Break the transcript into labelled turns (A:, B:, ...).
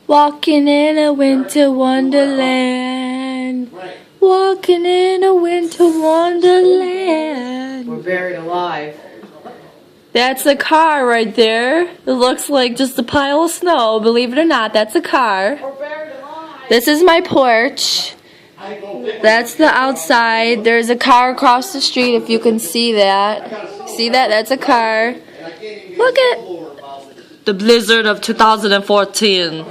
A: Walking in a winter wonderland. Walking in a winter wonderland.
B: We're buried alive.
A: That's a car right there. It looks like just a pile of snow. Believe it or not, that's a car.
B: We're buried alive.
A: This is my porch. That's the outside. There's a car across the street if you can see that. See that? That's a car. Look at the blizzard of 2014.